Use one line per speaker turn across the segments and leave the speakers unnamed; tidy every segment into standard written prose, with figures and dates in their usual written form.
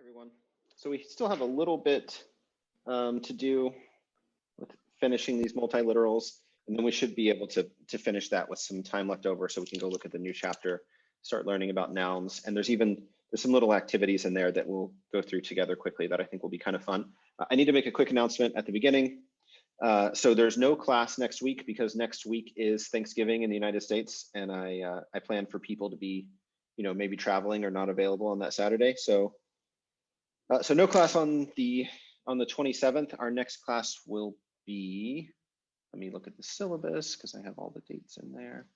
everyone. So we still have a little bit to do with finishing these multiliterals, and then we should be able to finish that with some time left over so we can go look at the new chapter, start learning about nouns. And there's some little activities in there that we'll go through together quickly that I think will be kind of fun. I need to make a quick announcement at the beginning. So there's no class next week because next week is Thanksgiving in the United States, and I plan for people to be, maybe traveling or not available on that Saturday. So no class on the 27th. Our next class will be, let me look at the syllabus because I have all the dates in there.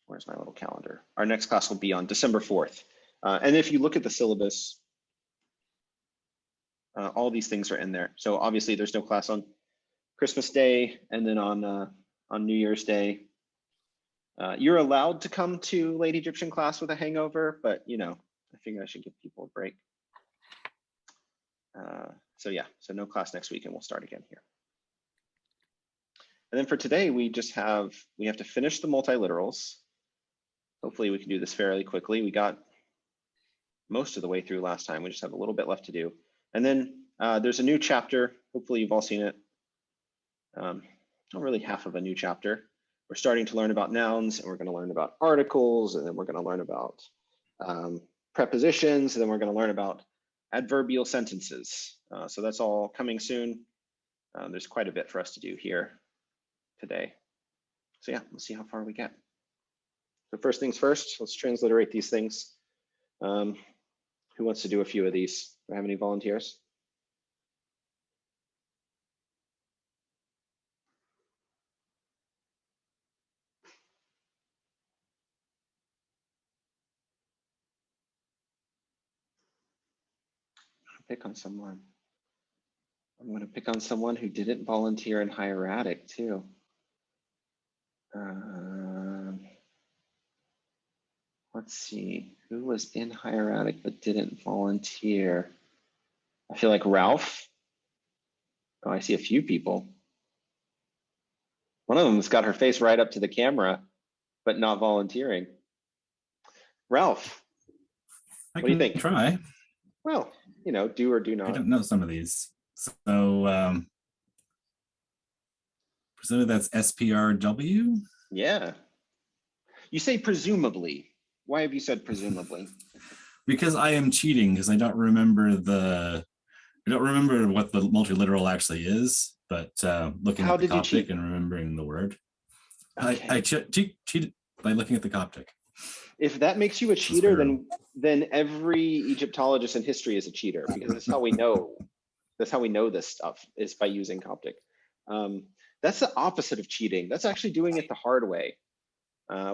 Where's my little calendar? Our next class will be on December 4th. And if you look at the syllabus, all these things are in there. So obviously there's no class on Christmas Day, and then on New Year's Day. You're allowed to come to Late Egyptian class with a hangover, but I figure I should give people a break. So no class next week, and we'll start again here. And then for today, we have to finish the multiliterals. Hopefully we can do this fairly quickly. We got most of the way through last time. We just have a little bit left to do. And then there's a new chapter. Hopefully you've all seen it. Not really half of a new chapter. We're starting to learn about nouns, and we're going to learn about articles, and then we're going to learn about prepositions, and then we're going to learn about adverbial sentences. So that's all coming soon. There's quite a bit for us to do here today. So yeah, let's see how far we get. So first things first, let's transliterate these things. Who wants to do a few of these? Do I have any volunteers? Pick on someone. I'm going to pick on someone who didn't volunteer in hieratic too. Let's see, who was in hieratic but didn't volunteer? I feel like Ralph. Oh, I see a few people. One of them's got her face right up to the camera, but not volunteering. Ralph, what do you think?
Try.
Well, do or do not.
I don't know some of these. So presumably that's SPRW?
Yeah. You say presumably. Why have you said presumably?
Because I am cheating, because I don't remember what the multiliteral actually is, but looking at the Coptic and remembering the word. Okay. I cheated by looking at the Coptic.
If that makes you a cheater, then every Egyptologist in history is a cheater, because that's how we know. That's how we know this stuff, is by using Coptic. That's the opposite of cheating. That's actually doing it the hard way,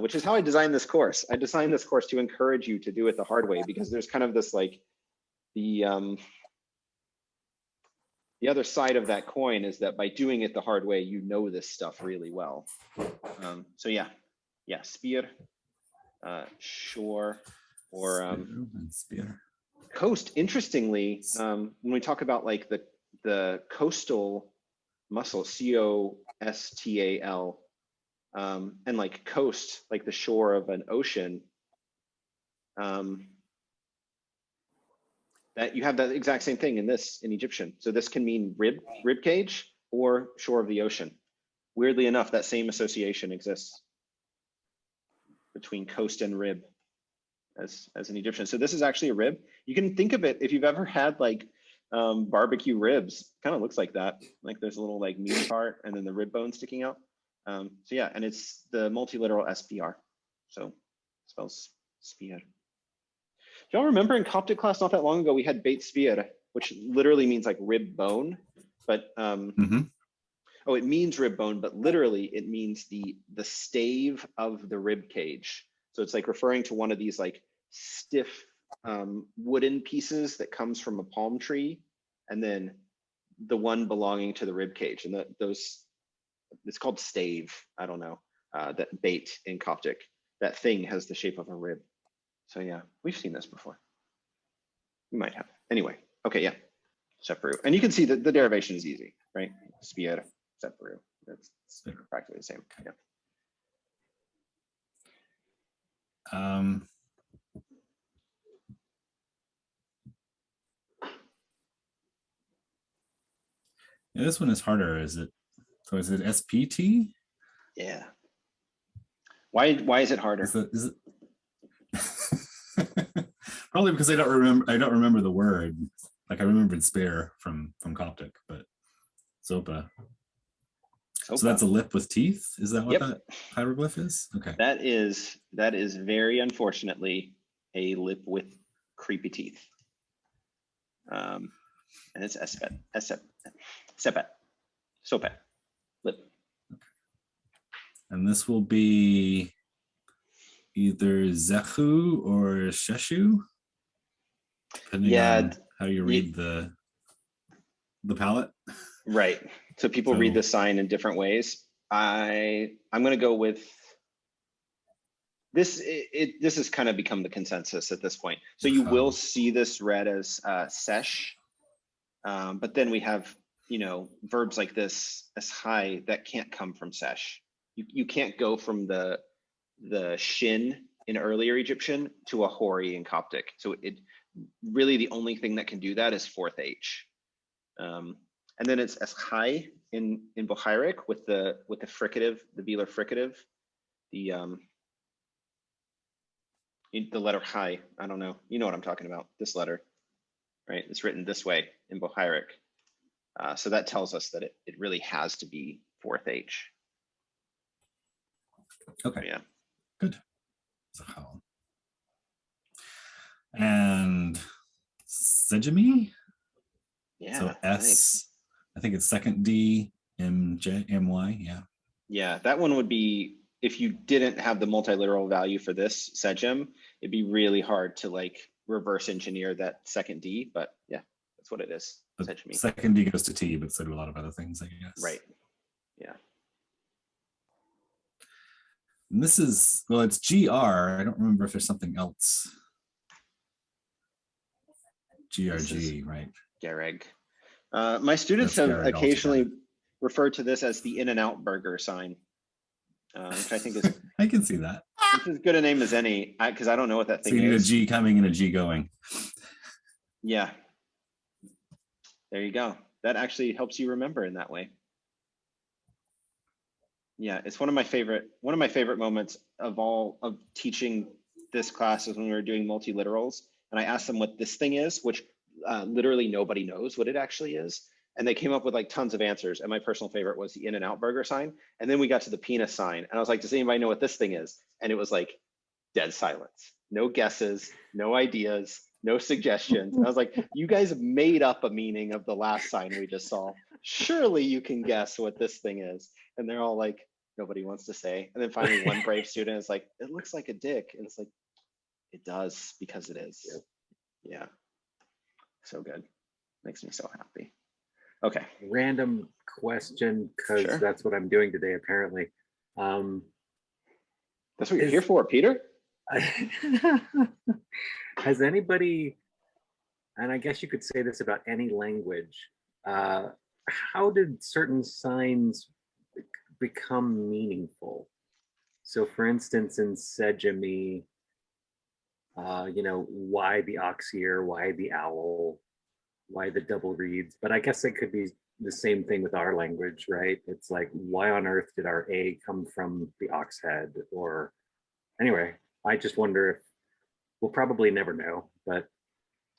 which is how I designed this course. I designed this course to encourage you to do it the hard way, because there's kind of this the other side of that coin is that by doing it the hard way, you know this stuff really well. So yeah, spear. Shore, or coast. Interestingly, when we talk about like the coastal muscle, COSTAL, and like coast, like the shore of an ocean, that you have that exact same thing in Egyptian. So this can mean rib cage or shore of the ocean. Weirdly enough, that same association exists between coast and rib as an Egyptian. So this is actually a rib. You can think of it, if you've ever had like barbecue ribs, kind of looks like that. Like there's a little like meat part and then the rib bone sticking out. So yeah, and it's the multiliteral SPR. So it spells spear. Do y'all remember in Coptic class not that long ago, we had beit spear, which literally means like rib bone, but oh, it means rib bone, but literally it means the stave of the rib cage. So it's like referring to one of these like stiff wooden pieces that comes from a palm tree, and then the one belonging to the rib cage. And it's called stave. I don't know, that bait in Coptic. That thing has the shape of a rib. So yeah, we've seen this before. We might have. Anyway, okay, yeah, Seperu. And you can see that the derivation is easy, right? Spear. Seperu. That's practically the same. Yeah.
Yeah, this one is harder. Is it SPT?
Yeah. Why is it harder?
Is it probably because I don't remember the word. Like I remembered spare from Coptic, but sopa. So that's a lip with teeth. Is that what that hieroglyph is? Okay.
That is very unfortunately a lip with creepy teeth. And it's sepet, lip.
And this will be either Zechu or Sheshu, depending on how you read the palette.
Right. So people read the sign in different ways. I'm going to go with this. This has kind of become the consensus at this point. So you will see this read as sesh, but then we have, verbs like this as high that can't come from sesh. You can't go from the shin in earlier Egyptian to a hori in Coptic. So it really the only thing that can do that is fourth H. And then it's as high in Bohairic with the fricative, the velar fricative, the letter high. I don't know. You know what I'm talking about. This letter, right? It's written this way in Bohairic. So that tells us that it really has to be fourth H.
Okay.
Yeah.
Good. And Sejami.
Yeah.
So S. Thanks. I think it's second D, MJ, MY. Yeah.
Yeah, that one would be, if you didn't have the multiliteral value for this Sejam, it'd be really hard to like reverse engineer that second D, but yeah, that's what it is.
Second D goes to T, but so do a lot of other things, I guess.
Right. Yeah.
And this is, well, it's GR. I don't remember if there's something else. GRG, right?
Gereg. My students have occasionally referred to this as the In-N-Out burger sign, which I think is
I can see that.
It's as good a name as any, because I don't know what that thing is.
So you need a G coming and a G going.
Yeah. There you go. That actually helps you remember in that way. Yeah, it's one of my favorite moments of teaching this class is when we were doing multiliterals, and I asked them what this thing is, which literally nobody knows what it actually is. And they came up with like tons of answers. And my personal favorite was the In-N-Out burger sign. And then we got to the penis sign. And I was like, does anybody know what this thing is? And it was like dead silence. No guesses, no ideas, no suggestions. And I was like, you guys made up a meaning of the last sign we just saw. Surely you can guess what this thing is. And they're all like, nobody wants to say. And then finally one brave student is like, it looks like a dick. And it's like, it does, because it is. Yep. Yeah. So good. Makes me so happy. Okay.
Random question, because that's what I'm doing today, apparently.
That's what you're here for, Peter?
Has anybody, and I guess you could say this about any language, how did certain signs become meaningful? So for instance, in Sejami, why the ox ear, why the owl, why the double reeds? But I guess it could be the same thing with our language, right? It's like, why on earth did our A come from the ox head? Or anyway, I just wonder if we'll probably never know, but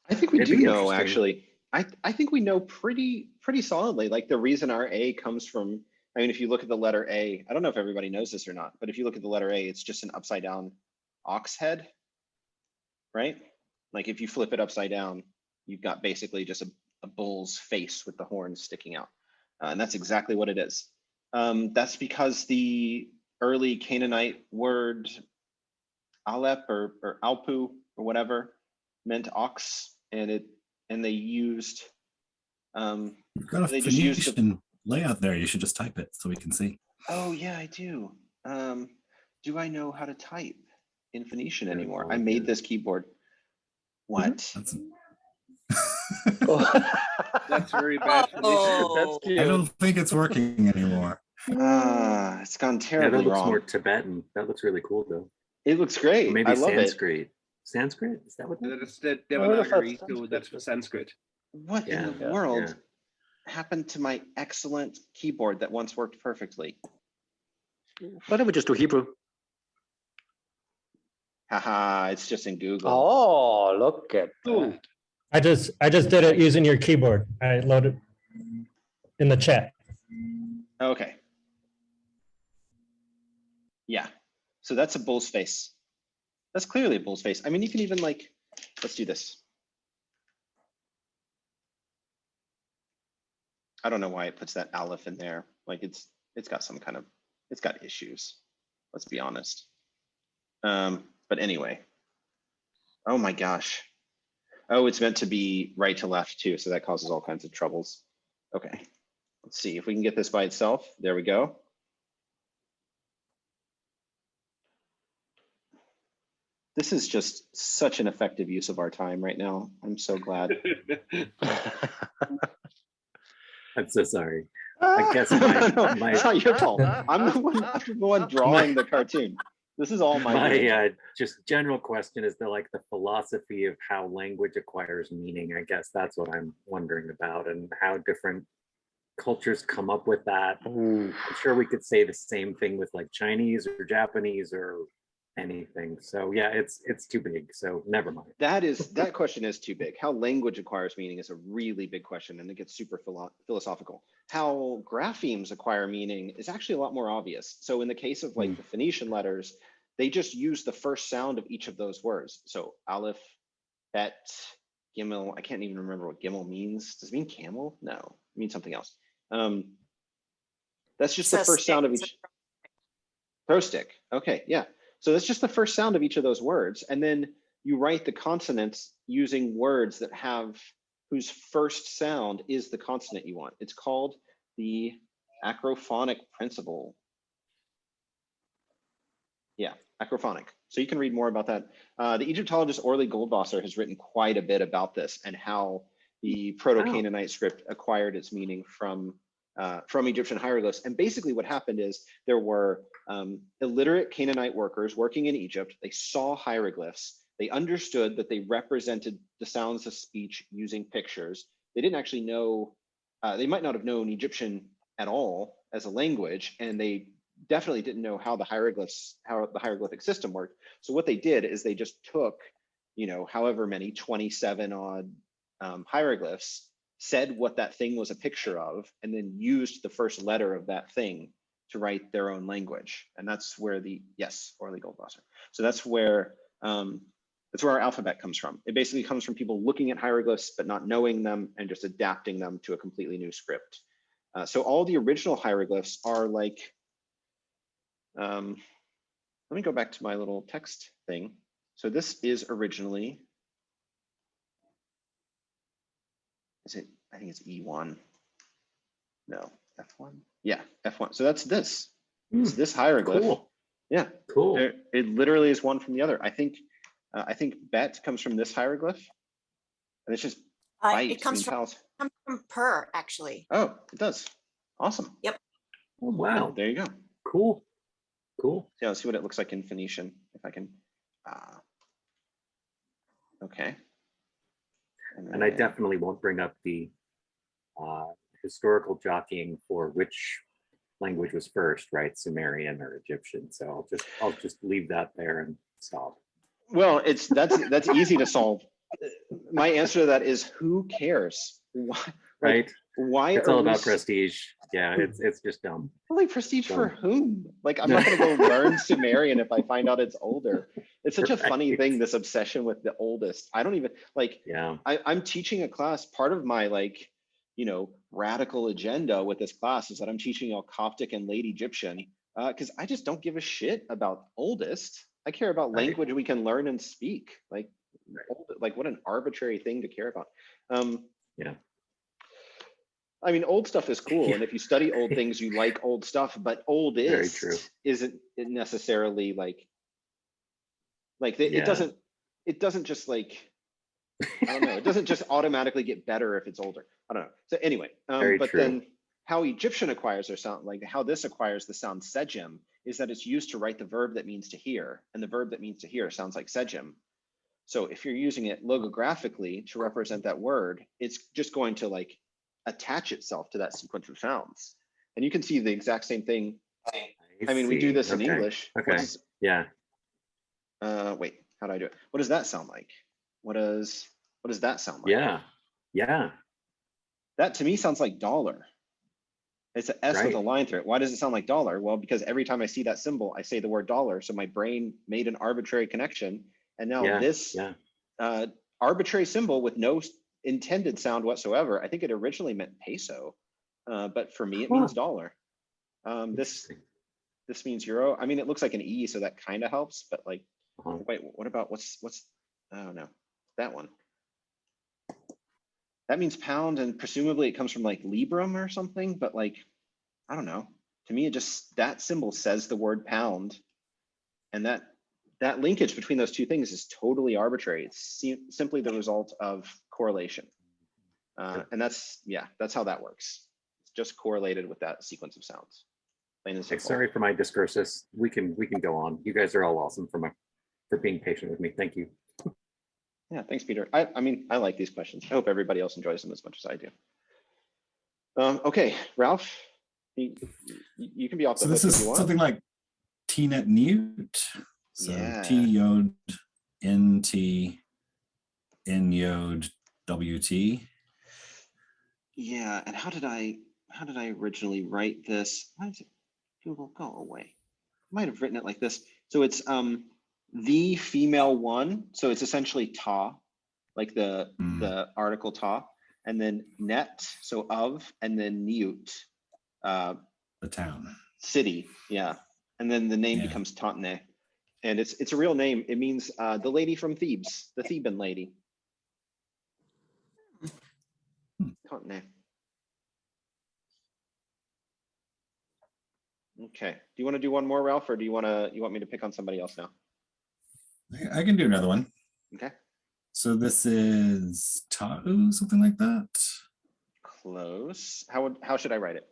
I think we do know, actually. I think we know pretty solidly, like the reason our A comes from, I mean, if you look at the letter A, I don't know if everybody knows this or not, but if you look at the letter A, it's just an upside down ox head, right? Like if you flip it upside down, you've got basically just a bull's face with the horns sticking out. And that's exactly what it is. That's because the early Canaanite word Alep or Alpu or whatever meant ox, and they used
you've got a Phoenician layout there. You should just type it so we can see.
Oh yeah, I do. Do I know how to type in Phoenician anymore? I made this keyboard. What?
That's very bad Phoenician. That's cute.
I don't think it's working anymore.
It's gone terribly
that looks
wrong.
more Tibetan. That looks really cool though.
It looks
Or
great.
maybe
I love it.
Sanskrit. Sanskrit? Is that what that is?
That's the
I wonder if
Devanagari,
that's
so that's for Sanskrit.
What in the
Yeah,
world
yeah.
happened to my excellent keyboard that once worked perfectly?
Why don't we just do Hebrew?
Haha, it's just in Google.
Oh, look at
Ooh.
that.
I just did it using your keyboard. I loaded in the chat.
Okay. Yeah. So that's a bull's face. That's clearly a bull's face. I mean, you can even like, let's do this. I don't know why it puts that aleph in there. Like it's got some kind of, it's got issues. Let's be honest. But anyway. Oh my gosh. Oh, it's meant to be right to left too. So that causes all kinds of troubles. Okay. Let's see if we can get this by itself. There we go. This is just such an effective use of our time right now. I'm so glad.
I'm so sorry. I guess my
It's not your fault. I'm the one drawing the cartoon. This is all my doing.
just general question is the philosophy of how language acquires meaning. I guess that's what I'm wondering about, and how different cultures come up with that. I'm sure we could say the same thing with like Chinese or Japanese or anything. So yeah, it's too big. So never mind.
That question is too big. How language acquires meaning is a really big question, and it gets super philosophical. How graphemes acquire meaning is actually a lot more obvious. So in the case of like the Phoenician letters, they just use the first sound of each of those words. So aleph, bet, gimel. I can't even remember what gimel means. Does it mean camel? No, it means something else. That's just the first sound of each. Throw stick. Okay, yeah. So that's just the first sound of each of those words. And then you write the consonants using words that have, whose first sound is the consonant you want. It's called the acrophonic principle. Yeah, acrophonic. So you can read more about that. The Egyptologist Orly Goldwasser has written quite a bit about this and how the Proto-Canaanite script acquired its meaning from Egyptian hieroglyphs. And basically what happened is there were illiterate Canaanite workers working in Egypt. They saw hieroglyphs. They understood that they represented the sounds of speech using pictures. They didn't actually know, they might not have known Egyptian at all as a language, and they definitely didn't know how the hieroglyphic system worked. So what they did is they just took, however many, 27 odd hieroglyphs, said what that thing was a picture of, and then used the first letter of that thing to write their own language. And that's where Orly Goldwasser. So that's where our alphabet comes from. It basically comes from people looking at hieroglyphs, but not knowing them and just adapting them to a completely new script. So all the original hieroglyphs are like, let me go back to my little text thing. So this is originally, I think it's E1. No, F1. Yeah, F1. So that's this. It's this hieroglyph.
Cool.
Yeah.
Cool.
It literally is one from the other. I think bet comes from this hieroglyph, and it's just
it comes from per, actually.
Oh, it does. Awesome.
Yep.
Oh, wow.
Yeah, there you go.
Cool.
Yeah, let's see what it looks like in Phoenician, if I can. Okay.
And I definitely won't bring up the historical jockeying for which language was first, right? Sumerian or Egyptian. So I'll just leave that there and stop.
Well, that's easy to solve. My answer to that is, who cares? Why?
Right.
Why?
It's all about prestige. Yeah, it's just dumb.
Like prestige for whom? Like, I'm not gonna go learn Sumerian if I find out it's older. It's such a funny thing, this obsession with the oldest. I don't even like.
Yeah.
I'm teaching a class. Part of my radical agenda with this class is that I'm teaching Coptic and late Egyptian because I just don't give a shit about oldest. I care about language we can learn and speak. Like what an arbitrary thing to care about.
Yeah.
I mean, old stuff is cool, and if you study old things, you like old stuff. But oldest isn't necessarily it doesn't just like, I don't know. It doesn't just automatically get better if it's older. I don't know. So anyway, but then how Egyptian acquires their sound, like how this acquires the sound sejim, is that it's used to write the verb that means to hear, and the verb that means to hear sounds like sejim. So if you're using it logographically to represent that word, it's just going to like attach itself to that sequence of sounds. And you can see the exact same thing. I mean, we do
see.
this in
Okay.
English.
Okay. Yeah.
Wait, how do I do it? What does that sound like? What does that sound like?
Yeah. Yeah.
That to me sounds like dollar. It's an S with a
Right.
line through it. Why does it sound like dollar? Well, because every time I see that symbol, I say the word dollar. So my brain made an arbitrary connection. And now
Yeah.
this
Yeah.
arbitrary symbol with no intended sound whatsoever, I think it originally meant peso, but for me, it means dollar. This
Interesting.
means euro. I mean, it looks like an E, so that kind of helps, but like,
Uh-huh.
wait, what about what's, oh no, that one. That means pound, and presumably it comes from like Librum or something, but like, I don't know. To me, it just, that symbol says the word pound, and that linkage between those two things is totally arbitrary. It's simply the result of correlation. And that's how that works. It's just correlated with that sequence of sounds. Plain and
Okay,
simple.
sorry for my discursus. We can go on. You guys are all awesome for being patient with me. Thank you.
Yeah, thanks, Peter. I mean, I like these questions. I hope everybody else enjoys them as much as I do. Okay, Ralph, you can be off the
So
hook
this is
if you want.
something like tnet newt. So
Yeah.
T yod NT N yod WT.
Yeah, and how did I originally write this? Why does it Google go away? I might have written it like this. So it's the female one. So it's essentially ta, like the article ta, and then net, so of, and then newt,
The town.
city, yeah. And then the name
Yeah.
becomes Tantne. And it's a real name. It means the lady from Thebes, the Theban lady. Tantne. Okay. Do you want to do one more, Ralph, or do you want me to pick on somebody else now?
I can do another one.
Okay.
So this is Ta'u, something like that.
Close. How should I write it?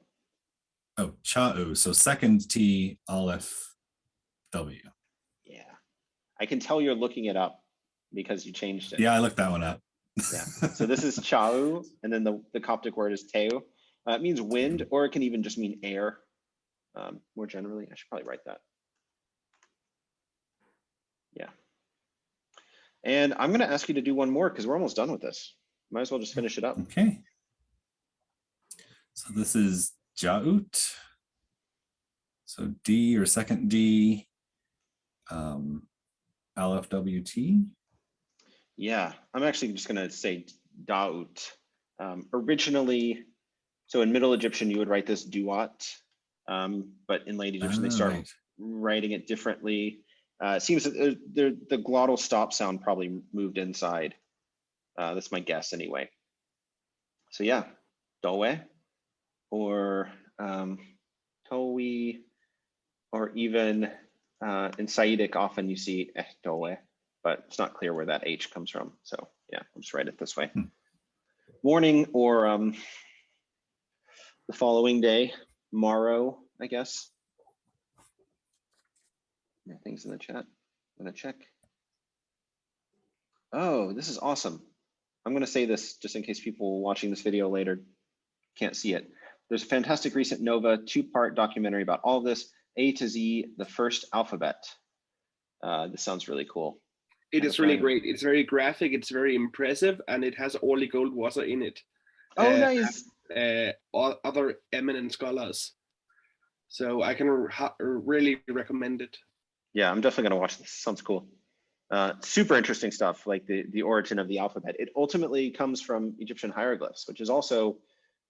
Oh, Cha'u. So second T, Aleph, W.
Yeah. I can tell you're looking it up because you changed it.
Yeah, I looked that one up.
Yeah. So this is Cha'u, and then the Coptic word is Teu. It means wind, or it can even just mean air. More generally, I should probably write that. Yeah. And I'm going to ask you to do one more because we're almost done with this. Might as well just finish it up.
Okay. So this is Ja'ut. So D or second D, Aleph WT.
Yeah, I'm actually just going to say Da'ut. Originally, so in Middle Egyptian, you would write this Duat, but in Late Egyptian, they start writing it differently. It seems that the glottal stop sound probably moved inside. That's my guess anyway. So yeah, Doe or Towi, or even in Saitic, often you see Doe, but it's not clear where that H comes from. So yeah, I'll just write it this way. Morning or the following day, morrow, I guess. Yeah, things in the chat. I'm gonna check. Oh, this is awesome. I'm gonna say this just in case people watching this video later can't see it. There's a fantastic recent Nova 2-part documentary about all of this, A to Z, the first alphabet. This sounds really cool.
It is really great. It's very graphic. It's very impressive, and it has all the gold water in it.
Oh, nice.
Other eminent scholars. So I can really recommend it.
Yeah, I'm definitely gonna watch this. Sounds cool. Super interesting stuff, like the origin of the alphabet. It ultimately comes from Egyptian hieroglyphs, which is also,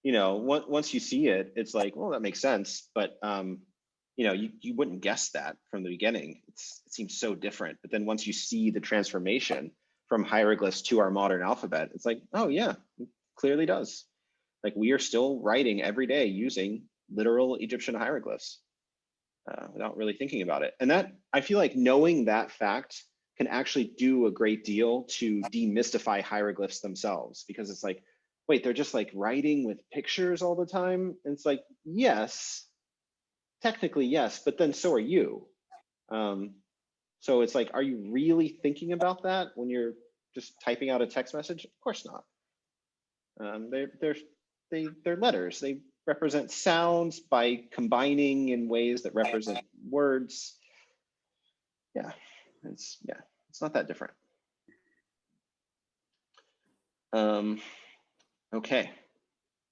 you know, once you see it, it's like, well, that makes sense. But you know, you wouldn't guess that from the beginning. It seems so different. But then once you see the transformation from hieroglyphs to our modern alphabet, it's like, oh yeah, it clearly does. Like we are still writing every day using literal Egyptian hieroglyphs without really thinking about it. And that, I feel like knowing that fact can actually do a great deal to demystify hieroglyphs themselves, because it's like, wait, they're just like writing with pictures all the time. And it's like, yes, technically, yes, but then so are you. So it's like, are you really thinking about that when you're just typing out a text message? Of course not. They're letters. They represent sounds by combining in ways that represent words. Yeah, it's not that different. Okay,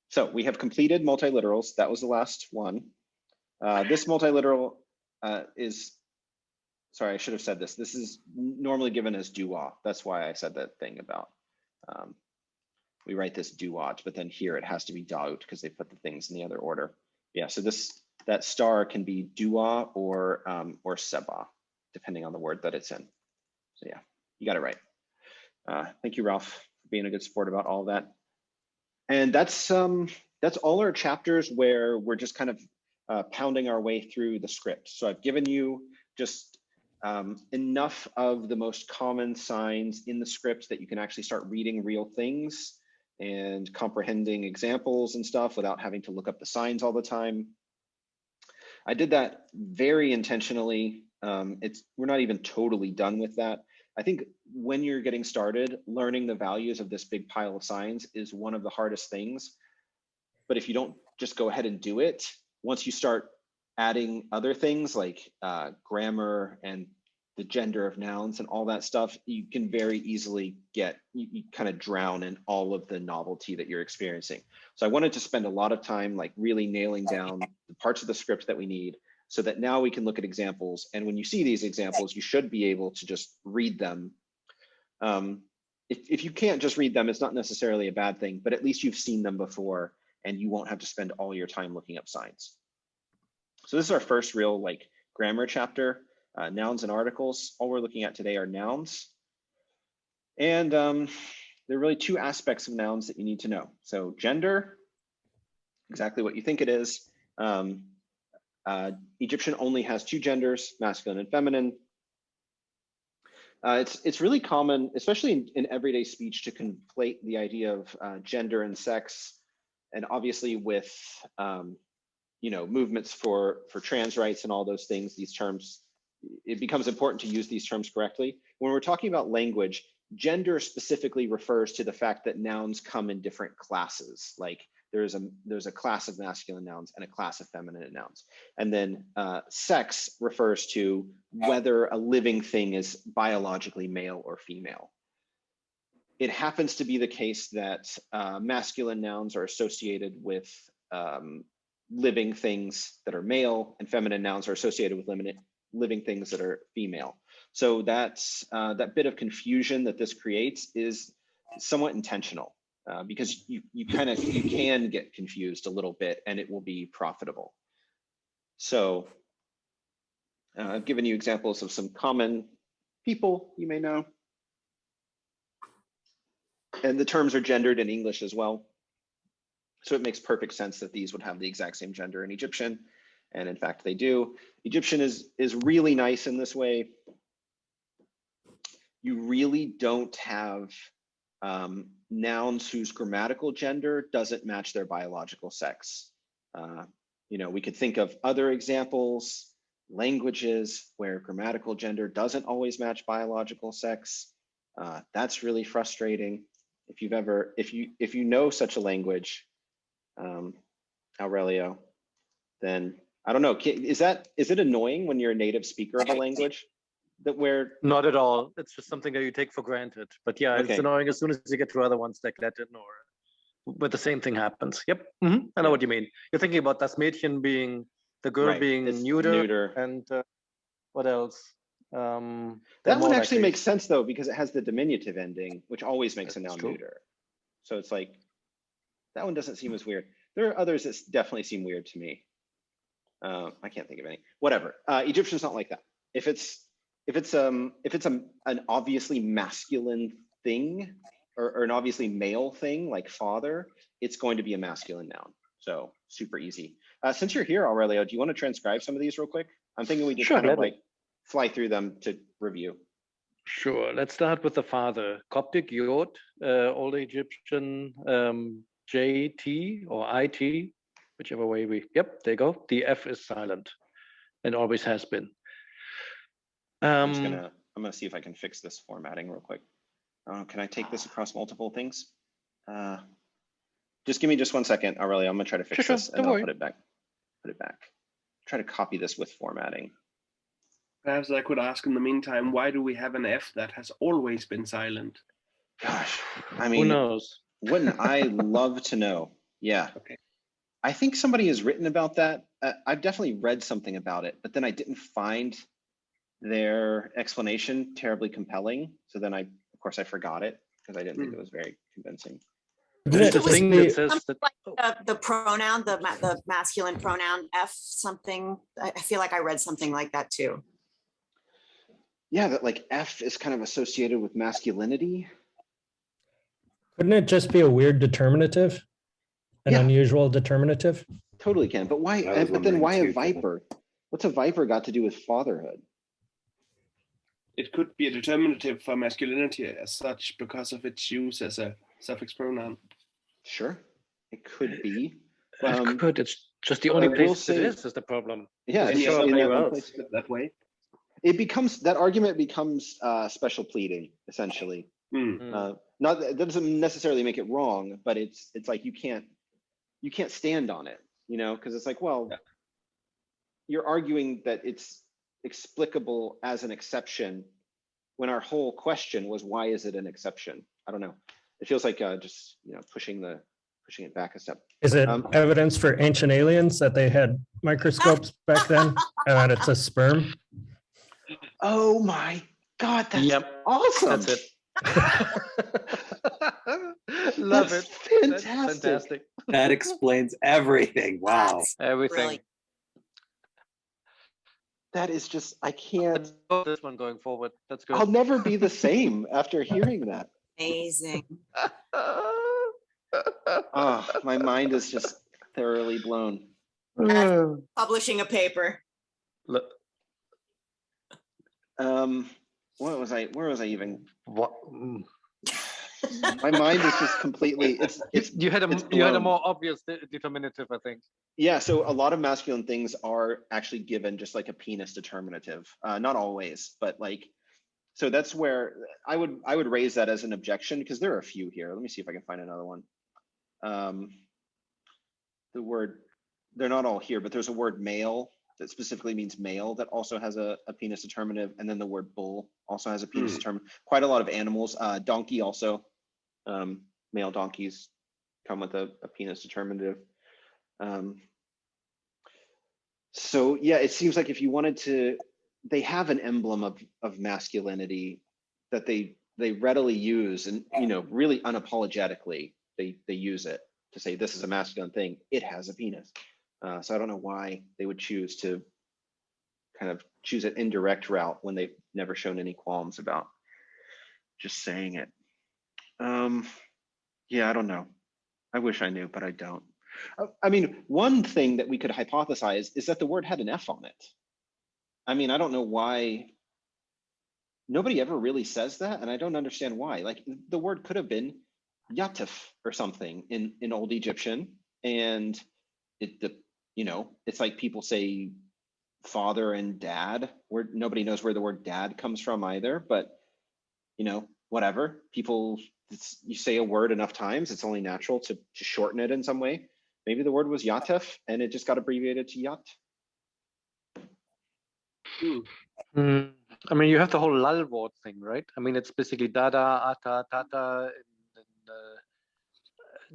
so we have completed multiliterals. That was the last one. This multiliteral is, sorry, I should have said this. This is normally given as dua. That's why I said that thing about, we write this duat, but then here it has to be daut because they put the things in the other order. Yeah, so that star can be dua or seba, depending on the word that it's in. So yeah, you got it right. Thank you, Ralph, for being a good sport about all that. And that's all our chapters where we're just kind of pounding our way through the script. So I've given you just enough of the most common signs in the script that you can actually start reading real things and comprehending examples and stuff without having to look up the signs all the time. I did that very intentionally. We're not even totally done with that. I think when you're getting started, learning the values of this big pile of signs is one of the hardest things. But if you don't just go ahead and do it, once you start adding other things like grammar and the gender of nouns and all that stuff, you can very easily you kind of drown in all of the novelty that you're experiencing. So I wanted to spend a lot of time like really nailing down the parts of the script that we need so that now we can look at examples. And when you see these examples, you should be able to just read them. If you can't just read them, it's not necessarily a bad thing, but at least you've seen them before and you won't have to spend all your time looking up signs. So this is our first real like grammar chapter. Nouns and articles. All we're looking at today are nouns. And there are really two aspects of nouns that you need to know. So gender, exactly what you think it is. Egyptian only has two genders, masculine and feminine. It's really common, especially in everyday speech, to conflate the idea of gender and sex. And obviously with movements for trans rights and all those things, these terms, it becomes important to use these terms correctly. When we're talking about language, gender specifically refers to the fact that nouns come in different classes. Like there's a class of masculine nouns and a class of feminine nouns. And then sex refers to whether a living thing is biologically male or female. It happens to be the case that masculine nouns are associated with living things that are male, and feminine nouns are associated with living things that are female. So that's that bit of confusion that this creates is somewhat intentional because you can get confused a little bit and it will be profitable. So I've given you examples of some common people you may know. And the terms are gendered in English as well. So it makes perfect sense that these would have the exact same gender in Egyptian. And in fact, they do. Egyptian is really nice in this way. You really don't have nouns whose grammatical gender doesn't match their biological sex. We could think of other examples, languages where grammatical gender doesn't always match biological sex. That's really frustrating. If you know such a language, Aurelio, then I don't know. Is it annoying when you're a native speaker of a language
Not at all. It's just something that you take for granted. But yeah,
Okay.
it's annoying as soon as you get to other ones like Latin but the same thing happens. Yep. I know what you mean. You're thinking about das Mädchen being the girl
Right,
being
it's
neuter. And what else?
That one actually makes sense though, because it has the diminutive ending, which always makes a noun
true.
neuter. So it's like, that one doesn't seem as weird. There are others that definitely seem weird to me. I can't think of any. Whatever. Egyptian's not like that. If it's an obviously masculine thing or an obviously male thing like father, it's going to be a masculine noun. So super easy. Since you're here, Aurelio, do you want to transcribe some of these real quick? I'm thinking we just
Sure,
kind of
gladly.
like fly through them to review.
Sure. Let's start with the father. Coptic Yod, Old Egyptian JT or IT, whichever way we, yep, there you go. The F is silent and always has been.
I'm gonna see if I can fix this formatting real quick. Can I take this across multiple things? Just give me just 1 second, Aurelia. I'm gonna try to fix
Sure,
this and
don't
I'll
worry.
put it back. Try to copy this with formatting.
Perhaps I could ask in the meantime, why do we have an F that has always been silent?
Gosh, I
Who
mean,
knows?
wouldn't I love to know? Yeah.
Okay.
I think somebody has written about that. I've definitely read something about it, but then I didn't find their explanation terribly compelling. So then of course, I forgot it because I didn't think it was very convincing.
There's a
It was
thing that says
something
that,
the pronoun, the masculine pronoun F something. I feel like I read something like that too.
Yeah, that like F is kind of associated with masculinity.
Couldn't it just be a weird determinative? An
Yeah.
unusual determinative?
Totally can. But why?
I was
But then
wondering
why a
too, Kevin.
viper? What's a viper got to do with fatherhood?
It could be a determinative for masculinity as such because of its use as a suffix pronoun.
Sure, it could be.
it could, it's just the
I
only
will
place it
say-
is the problem.
Yeah,
Doesn't
it's
show up
in that
anywhere
one
else.
place.
That way.
It becomes that argument becomes special pleading essentially. Not that doesn't necessarily make it wrong, but it's like you can't stand on it, you know, because it's like, well, you're arguing that it's explicable as an exception when our whole question was why is it an exception? I don't know. It feels like just pushing it back a step.
Is it evidence for ancient aliens that they had microscopes back then and that it's a sperm?
Oh my God, that's awesome.
That's it. Love
That's
it. That's
fantastic.
fantastic.
That explains everything. Wow.
That's
Everything.
brilliant.
That is just, I can't,
Let's go with this one going forward. That's good.
I'll never be the same after hearing that.
Amazing.
Oh, my mind is just thoroughly blown.
Publishing a paper.
Look,
Where was I even?
what?
My mind is just completely,
You had a
blown.
more obvious determinative, I think.
Yeah, so a lot of masculine things are actually given just like a penis determinative. Not always, but like, so that's where I would raise that as an objection because there are a few here. Let me see if I can find another one. The word, they're not all here, but there's a word male that specifically means male that also has a penis determinative, and then the word bull also has a penis determinative. Quite a lot of animals. Donkey also, male donkeys come with a penis determinative. So yeah, it seems like if you wanted to, they have an emblem of masculinity that they readily use, and really unapologetically they use it to say this is a masculine thing. It has a penis. So I don't know why they would choose to kind of choose an indirect route when they've never shown any qualms about just saying it. Yeah, I don't know. I wish I knew, but I don't. I mean, one thing that we could hypothesize is that the word had an F on it. I mean, I don't know why nobody ever really says that, and I don't understand why. Like the word could have been yatif or something in Old Egyptian, and it's like people say father and dad, where nobody knows where the word dad comes from either, but whatever. People, you say a word enough times, it's only natural to shorten it in some way. Maybe the word was yatif and it just got abbreviated to yat.
I mean, you have the whole lalwort thing, right? I mean, it's basically dada, ata, tata.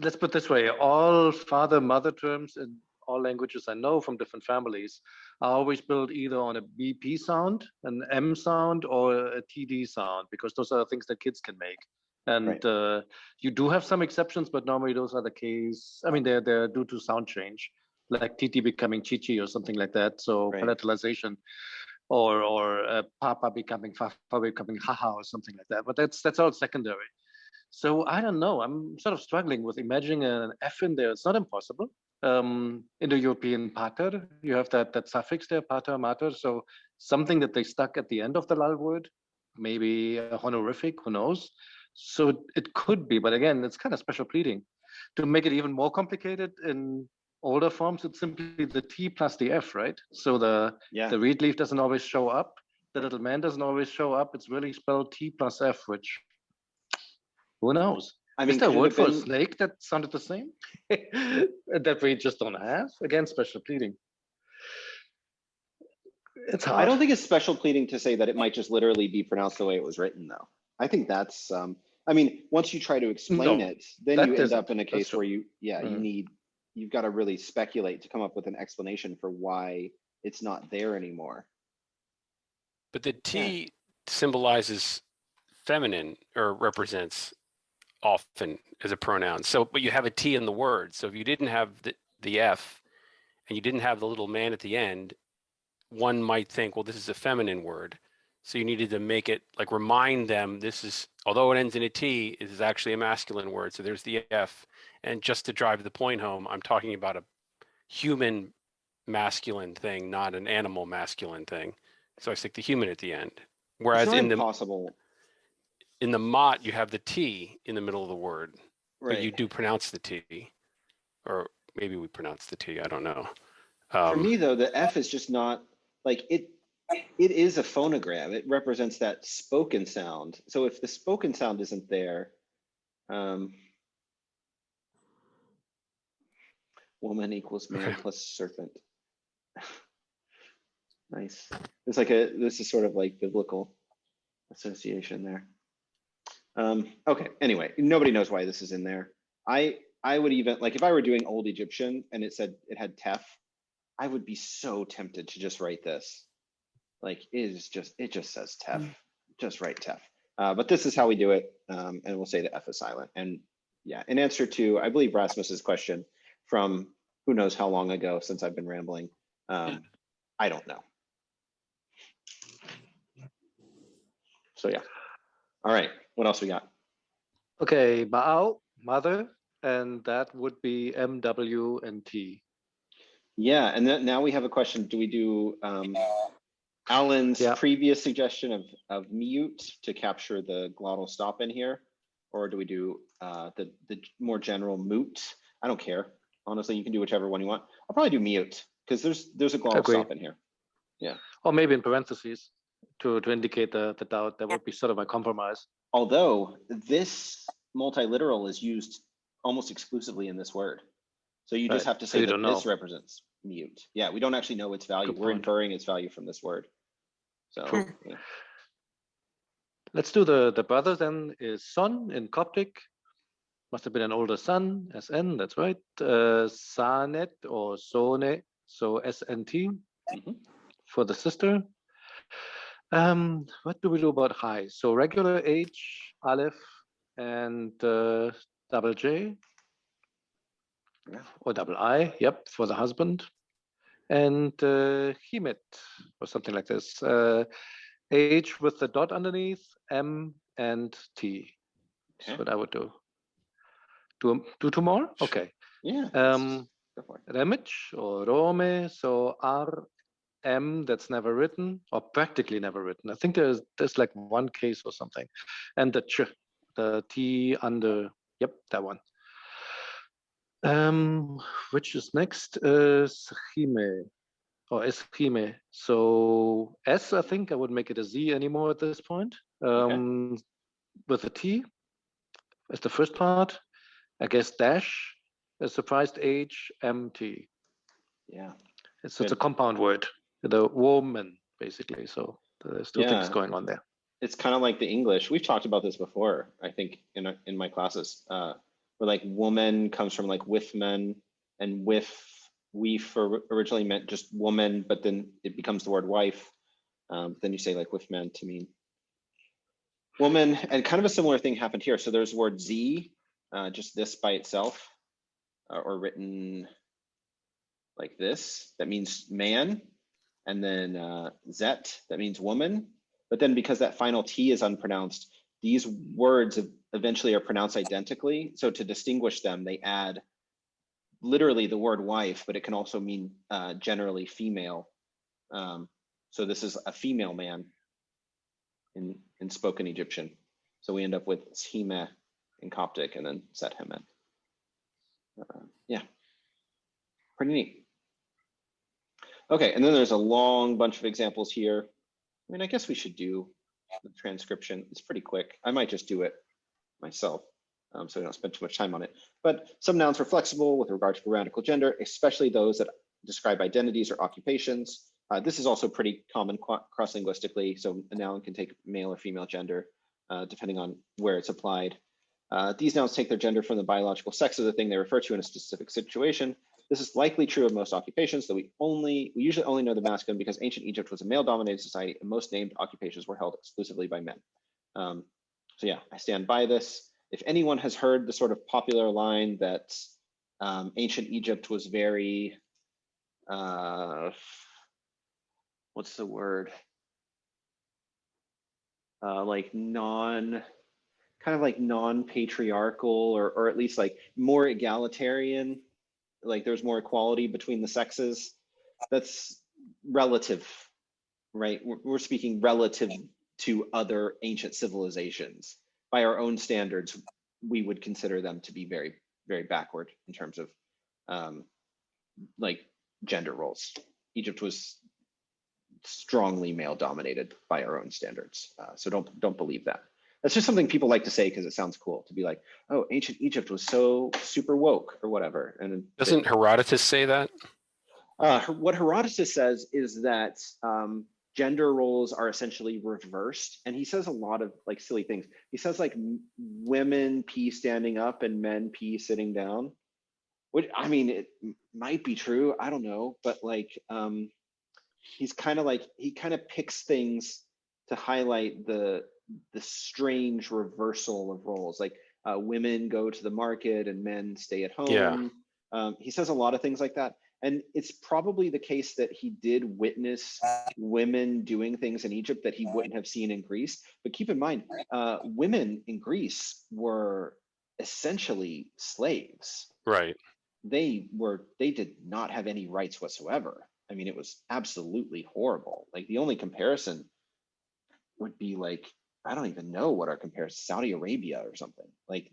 Let's put it this way: all father-mother terms in all languages I know from different families are always built either on a BP sound, an M sound, or a TD sound, because those are the things that kids can make. And you do have some exceptions, but normally those are the case. I mean, they're due to sound change, like Titi becoming Chichi or something like that. So palatalization, or Papa becoming Fafa becoming Haha or something like that. But that's all secondary. So I don't know. I'm sort of struggling with imagining an F in there. It's not impossible. Indo-European pater, you have that suffix there, pater, mater. So something that they stuck at the end of the lal word, maybe a honorific, who knows? So it could be, but again, it's kind of special pleading. To make it even more complicated, in older forms, it's simply the T plus the F, right? So the reed leaf doesn't always show up. The little man doesn't always show up. It's really spelled T plus F, which who knows?
I mean,
Is there a
could it
word
have
for a
been-
snake that sounded the same? That we just don't have? Again, special pleading. It's hard.
I don't think it's special pleading to say that it might just literally be pronounced the way it was written, though. I think that's, I mean, once you try to explain
No,
it, then
that
you end
isn't.
up in a
That's
case
true.
where you've got to really speculate to come up with an explanation for why it's not there anymore.
But the T symbolizes feminine or represents often as a pronoun. So, but you have a T in the word. So if you didn't have the F and you didn't have the little man at the end, one might think, well, this is a feminine word. So you needed to make it like remind them this is, although it ends in a T, it is actually a masculine word. So there's the F. And just to drive the point home, I'm talking about a human masculine thing, not an animal masculine thing. So I stick the human at the end. Whereas
It's not
in
impossible.
the mot, you have the T in the middle of the word,
Right.
but you do pronounce the T, or maybe we pronounce the T. I don't know.
For me, though, the F is just not like it. It is a phonogram. It represents that spoken sound. So if the spoken sound isn't there, woman equals man plus serpent. Nice. It's like this is sort of like biblical association there. Okay, anyway, nobody knows why this is in there. I would even, like, if I were doing Old Egyptian and it said it had tef, I would be so tempted to just write this. Like, it just says tef, just write tef. But this is how we do it, and we'll say the F is silent. And yeah, in answer to, I believe, Rasmus's question from who knows how long ago since I've been rambling, I don't know. So yeah. All right, what else we got?
Okay, Ma'al, mother, and that would be MW and T.
Yeah, and then now we have a question. Do we do Alan's previous suggestion of mute to capture the glottal stop in here? Or do we do the more general moot? I don't care. Honestly, you can do whichever one you want. I'll probably do mute because there's a glottal stop in here. Yeah.
Or maybe in parentheses to indicate the doubt. That would be sort of a compromise.
Although this multiliteral is used almost exclusively in this word. So you just have to say that this represents mute. Yeah, we don't actually know its value. We're inferring its value from this word. So yeah.
Let's do the brother then. Is son in Coptic. Must have been an older son, SN, that's right. Sanet or Sone, so SNT for the sister. What do we do about high? So regular H, Aleph, and double J, or double I, yep, for the husband. And Himit, or something like this. H with the dot underneath, M and T. That's what I would do. Do two more? Okay.
Yeah.
Remich or Rome, so R, M that's never written or practically never written. I think there's like one case or something. And the ch, the T under, yep, that one. Which is next? Schime or Eschime. So S, I think I wouldn't make it a Z anymore at this point. With a T as the first part. I guess dash, a surprised H, MT.
Yeah.
It's a compound word, the woman, basically. So there's two things going on there.
It's kind of like the English. We've talked about this before, I think, in my classes, where like woman comes from like with men, and weef originally meant just woman, but then it becomes the word wife. Then you say like with men to mean woman, and kind of a similar thing happened here. So there's the word Z, just this by itself, or written like this, that means man, and then zet, that means woman. But then because that final T is unpronounced, these words eventually are pronounced identically. So to distinguish them, they add literally the word wife, but it can also mean generally female. So this is a female man in spoken Egyptian. So we end up with Shime in Coptic and then Set Hemet. Yeah. Pretty neat. Okay, and then there's a long bunch of examples here. I mean, I guess we should do the transcription. It's pretty quick. I might just do it myself, so we don't spend too much time on it. But some nouns are flexible with regard to grammatical gender, especially those that describe identities or occupations. This is also pretty common cross-linguistically, so a noun can take male or female gender, depending on where it's applied. These nouns take their gender from the biological sex of the thing they refer to in a specific situation. This is likely true of most occupations, though we usually only know the masculine because ancient Egypt was a male-dominated society and most named occupations were held exclusively by men. So yeah, I stand by this. If anyone has heard the sort of popular line that ancient Egypt was very, what's the word? Like non-patriarchal or at least like more egalitarian, like there's more equality between the sexes. That's relative, right? We're speaking relative to other ancient civilizations. By our own standards, we would consider them to be very, very backward in terms of like gender roles. Egypt was strongly male dominated by our own standards. So don't believe that. That's just something people like to say because it sounds cool to be like, oh, ancient Egypt was so super woke or whatever. And
Doesn't Herodotus say that?
What Herodotus says is that gender roles are essentially reversed. And he says a lot of like silly things. He says like women pee standing up and men pee sitting down. Which, I mean, it might be true. I don't know. But like, he's kind of like, he kind of picks things to highlight the strange reversal of roles. Like women go to the market and men stay at home.
Yeah.
He says a lot of things like that. And it's probably the case that he did witness women doing things in Egypt that he wouldn't have seen in Greece. But keep in mind, women in Greece were essentially slaves.
Right.
They did not have any rights whatsoever. I mean, it was absolutely horrible. Like the only comparison would be like, I don't even know what our comparison, Saudi Arabia or something. Like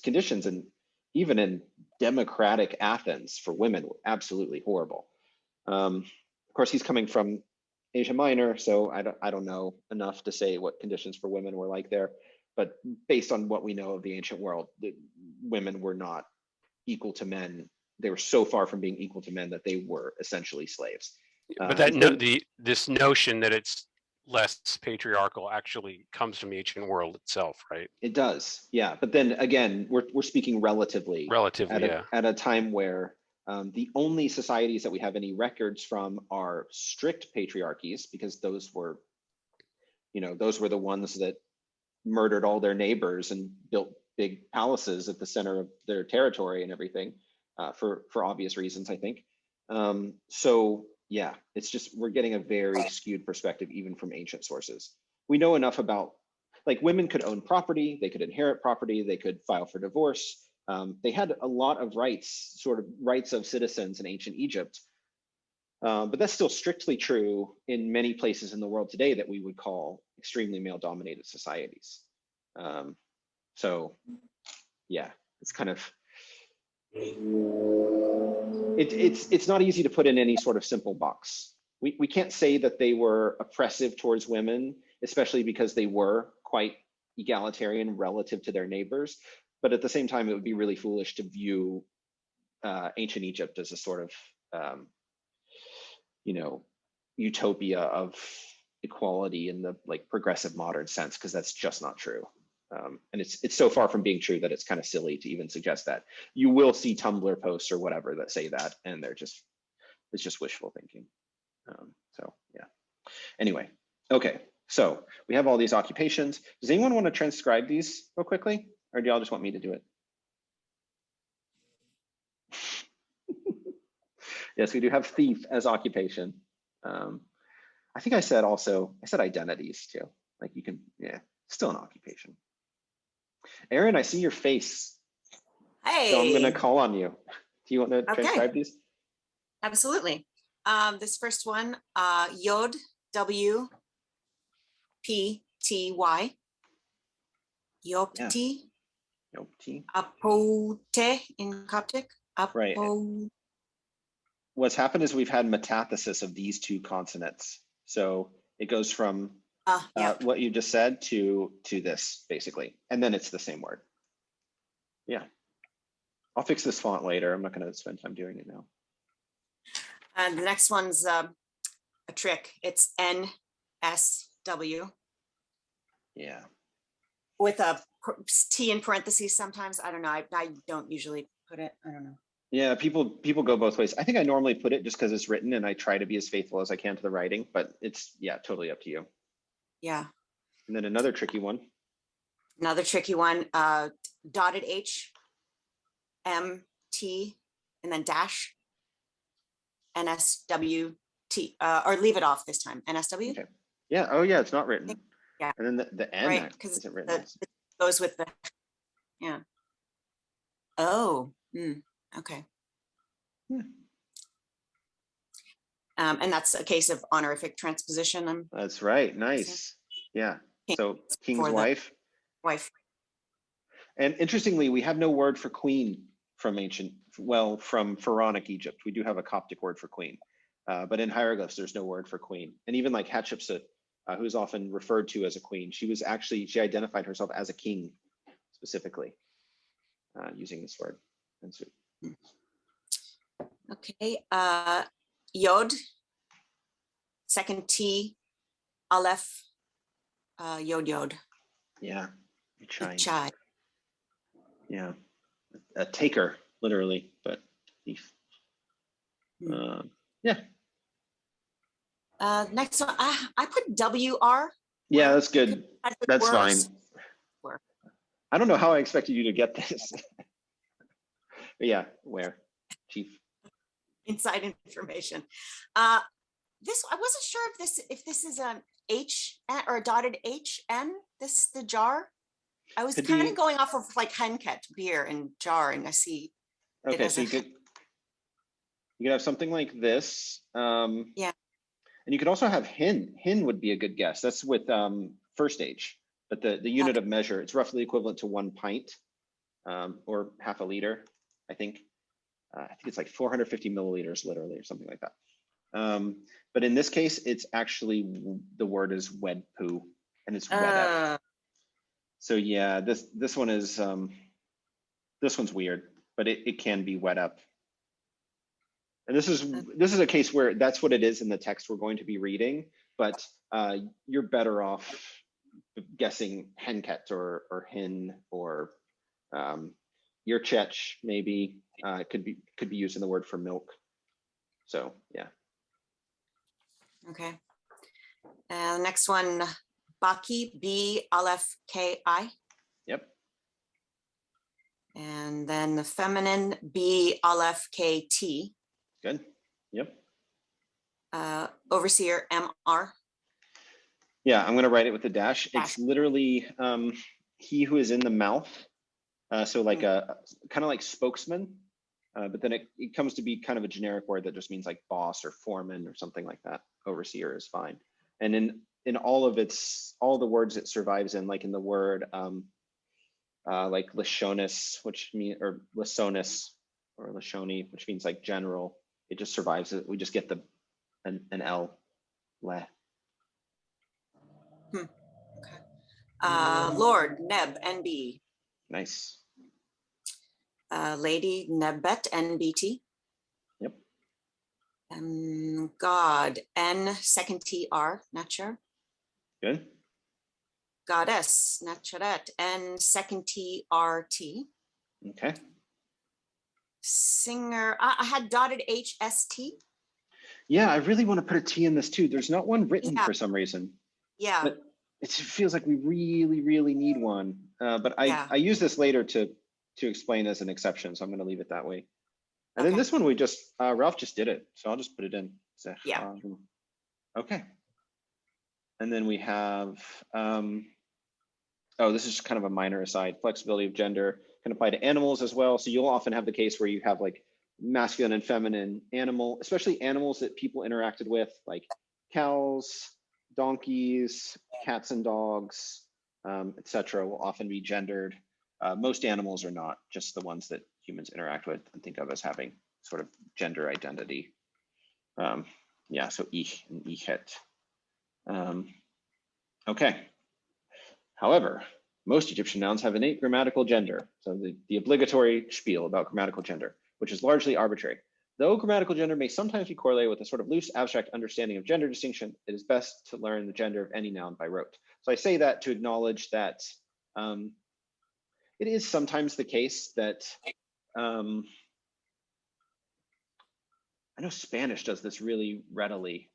conditions and even in democratic Athens for women were absolutely horrible. Of course, he's coming from Asia Minor, so I don't know enough to say what conditions for women were like there. But based on what we know of the ancient world, women were not equal to men. They were so far from being equal to men that they were essentially slaves.
But this notion that it's less patriarchal actually comes from the ancient world itself, right?
It does, yeah. But then again, we're speaking relatively at a time where the only societies that we have any records from are strict patriarchies, because those were the ones that murdered all their neighbors and built big palaces at the center of their territory and everything, for obvious reasons, I think. So yeah, it's just, we're getting a very skewed perspective even from ancient sources. We know enough about, like, women could own property, they could inherit property, they could file for divorce. They had a lot of rights, sort of rights of citizens in ancient Egypt. But that's still strictly true in many places in the world today that we would call extremely male-dominated societies. So yeah, it's kind of, it's not easy to put in any sort of simple box. We can't say that they were oppressive towards women, especially because they were quite egalitarian relative to their neighbors. But at the same time, it would be really foolish to view ancient Egypt as a sort of, utopia of equality in the like progressive modern sense, because that's just not true. And it's so far from being true that it's kind of silly to even suggest that. You will see Tumblr posts or whatever that say that, and it's just wishful thinking. So yeah. Anyway, okay. So we have all these occupations. Does anyone want to transcribe these real quickly, or do y'all just want me to do it? Yes, we do have thief as occupation. I think I said identities too. Like you can, yeah, still an occupation. Aaron, I see your face.
Hey.
So I'm gonna call on you. Do you want to transcribe these?
Absolutely. This first one, Yod, W, P, T, Y. Yopti.
Yopti.
Apote in Coptic.
Right. what's happened is we've had metathesis of these two consonants. So it goes from
Yeah.
what you just said to this basically, and then it's the same word. Yeah, I'll fix this font later. I'm not going to spend time doing it now.
And the next one's a trick. It's NSW
Yeah,
with a T in parentheses sometimes. I don't know. I don't usually put it. I don't know.
yeah. People go both ways. I think I normally put it just because it's written, and I try to be as faithful as I can to the writing. But it's totally up to you.
Yeah.
And then another tricky one.
Another tricky one. Dotted H, M, T, and then dash. NSW, T, or leave it off this time. NSW.
Okay. Yeah. Oh yeah, it's not written.
Yeah.
And then the N
Right, because
isn't written.
it goes with the. Yeah. Oh. Okay.
Yeah.
And that's a case of honorific transposition.
That's right. Nice. Yeah. So king's wife.
Wife.
And interestingly, we have no word for queen from from pharaonic Egypt. We do have a Coptic word for queen, but in hieroglyphs, there's no word for queen. And even like Hatshepsut, who's often referred to as a queen, she identified herself as a king specifically using this word. And so,
Okay. Yod, second T, Aleph, Yod.
yeah.
Chai.
Yeah. A taker, literally, but thief. Yeah.
Next one, I put WR.
Yeah, that's good. That's fine.
Where?
I don't know how I expected you to get this. But yeah, where? Chief.
Inside information. This I wasn't sure if this is an H or a dotted HN. The jar. I was kind of going off of like Henket beer and jar, and I see.
Okay, so you could have something like this.
Yeah.
And you could also have hin. Hin would be a good guess. That's with first age, but the unit of measure, it's roughly equivalent to 1 pint or half a liter, I think. I think it's like 450 milliliters literally or something like that. But in this case, it's actually, the word is wed poo, and it's wed up. So yeah, this one is, this one's weird, but it can be wet up. And this is a case where that's what it is in the text we're going to be reading, but you're better off guessing henket or hin or yirchech maybe. Could be used in the word for milk. So yeah.
Okay. And next one, Baki, B Aleph Ki.
Yep.
And then the feminine, B Aleph KT.
Good. Yep.
Overseer, MR.
Yeah, I'm going to write it with a dash. It's literally he who is in the mouth. So like a kind of like spokesman, but then it comes to be kind of a generic word that just means like boss or foreman or something like that. Overseer is fine. And in all the words it survives in, like in the word like Lishonis, which means, or Lisonis or Lishoni, which means like general. It just survives it. We just get an L. Le.
Okay. Lord, Neb, NB.
Nice.
Lady, Nebbet, NBT.
Yep.
God, N, second TR, not sure.
Good.
Goddess, Nacheret, N, second TRT.
Okay.
Singer, I had dotted HST.
Yeah, I really want to put a T in this too. There's not one written for some reason.
Yeah.
But it feels like we really, really need one. But I use this later to explain as an exception, so I'm going to leave it that way. And then this one we just Ralph just did it, so I'll just put it in.
Yeah.
Okay. And then we have this is kind of a minor aside. Flexibility of gender can apply to animals as well. So you'll often have the case where you have like masculine and feminine animal, especially animals that people interacted with, like cows, donkeys, cats and dogs, etc. will often be gendered. Most animals are not, just the ones that humans interact with and think of as having sort of gender identity. Yeah, so ich and ichet. Okay. However, most Egyptian nouns have innate grammatical gender. So the obligatory spiel about grammatical gender, which is largely arbitrary. Though grammatical gender may sometimes be correlated with a sort of loose abstract understanding of gender distinction, it is best to learn the gender of any noun by rote. So I say that to acknowledge that it is sometimes the case that I know Spanish does this really readily.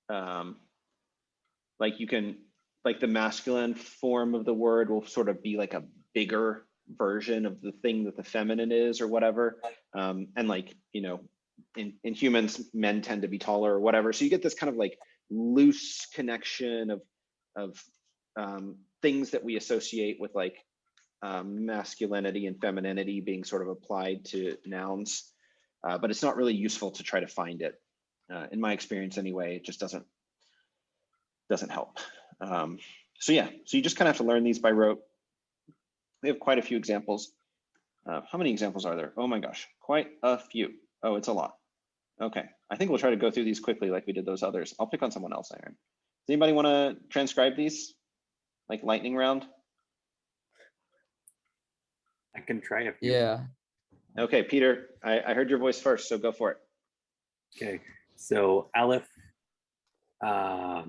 Like you can, like the masculine form of the word will sort of be like a bigger version of the thing that the feminine is or whatever. And like, you know, in humans, men tend to be taller or whatever. So you get this kind of like loose connection of things that we associate with like masculinity and femininity being sort of applied to nouns. But it's not really useful to try to find it. In my experience anyway, it just doesn't help. So yeah, so you just kind of have to learn these by rote. We have quite a few examples. How many examples are there? Oh my gosh, quite a few. Oh, it's a lot. Okay, I think we'll try to go through these quickly like we did those others. I'll pick on someone else, Aaron. Does anybody want to transcribe these? Like lightning round?
I can try a few.
Yeah.
Okay, Peter, I heard your voice first, so go for it.
Okay, so Aleph. So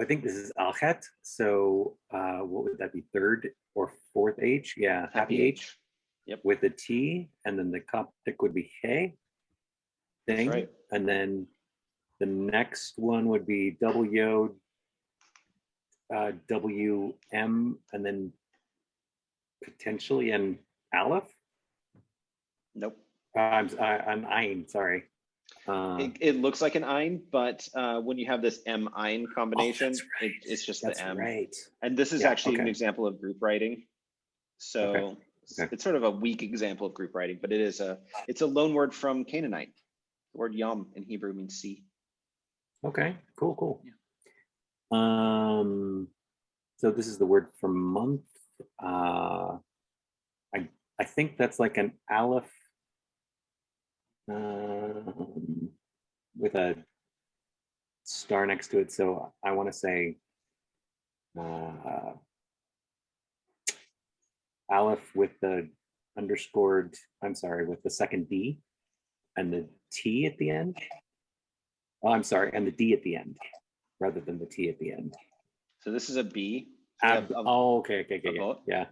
I think this is Alchet. So what would that be? Third or fourth H? Yeah, happy H.
Yep.
With a T, and then the Coptic would be He. Thing.
right.
And then the next one would be double Yod, WM, and then potentially an Aleph.
Nope.
I'm Ayin, sorry.
It looks like an ein, but when you have this M-ein combination,
right.
it's just
That's
the M.
right.
And this is
Yeah,
actually an
okay.
example of group writing. So
Okay.
it's sort of a weak example of group writing, but it's a loan word from Canaanite. The word yom in Hebrew means sea.
Okay, cool. So this is the word for month. I think that's like an Aleph with a star next to it. So I want to say Aleph with the underscored, I'm sorry, with the second D and the T at the end. Oh, I'm sorry, and the D at the end rather than the T at the end.
So this is a B. So
Okay, yeah.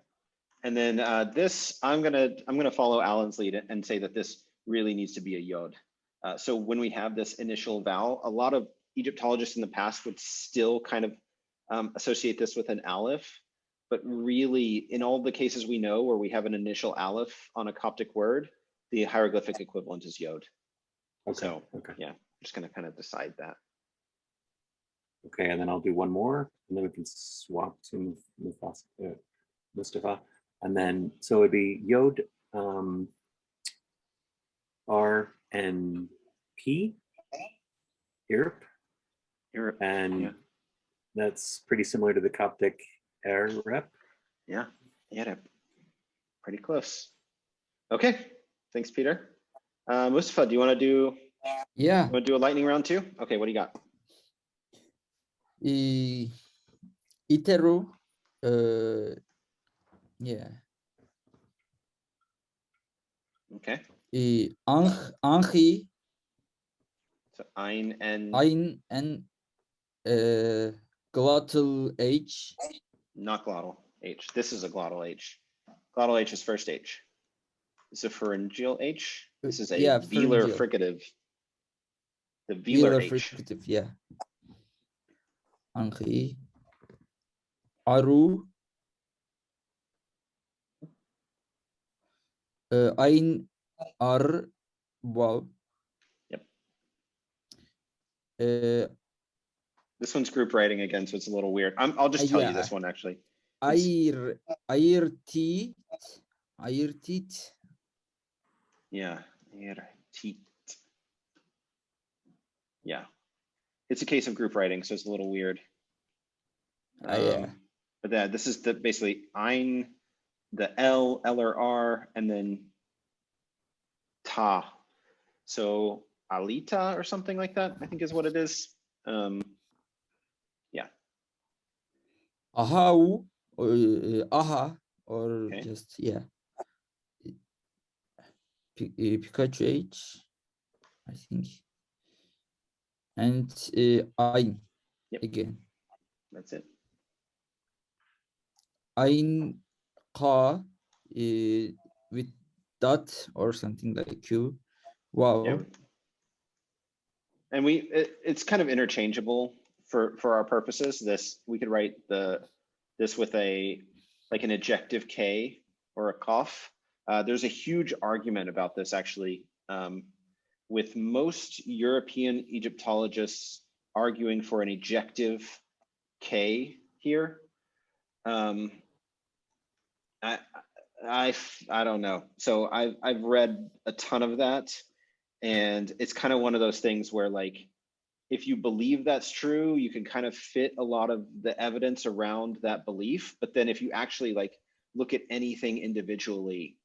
And then this, I'm gonna follow Alan's lead and say that this really needs to be a yod. So when we have this initial vowel, a lot of Egyptologists in the past would still kind of associate this with an aleph, but really in all the cases we know where we have an initial aleph on a Coptic word, the hieroglyphic equivalent is yod.
Okay.
So
okay.
yeah, I'm just gonna kind of decide that.
Okay, and then I'll do one more, and then we can swap to Mustafa. And then, so it'd be Yod, R, and P, Irp. And
yeah.
That's pretty similar to the Coptic Erep.
Yeah, pretty close. Okay, thanks, Peter. Mustafa, do you want to do?
Yeah.
Want to do a lightning round too? Okay, what do you got?
Iteru. Yeah.
Okay.
Anchi.
So ein and
glottal H.
not glottal H. This is a glottal H. Glottal H is first H. This is a pharyngeal H. This is a velar fricative. The velar H.
Fricative, yeah. Anchi. Aru. Ein ar. Wow.
Yep.
This
one's group writing again, so it's a little weird. I'll just tell you this one actually.
Air teeth.
Yeah. Air teeth. Yeah. It's a case of group writing, so it's a little weird.
Yeah.
But this is basically ein, the L or R, and then ta. So alita or something like that, I think is what it is. Yeah.
Ahau or aha or
Okay.
just yeah. Pikachu H, I think. And Ayn
Yep.
again.
That's it.
Ayn Ka with dot or something like Q. Wow.
Yeah. And it's kind of interchangeable for our purposes. This, we could write this with like an ejective K or a cough. There's a huge argument about this actually, with most European Egyptologists arguing for an ejective K here. I don't know. So I've read a ton of that, and it's kind of one of those things where, like, if you believe that's true, you can kind of fit a lot of the evidence around that belief. But then if you actually like look at anything individually,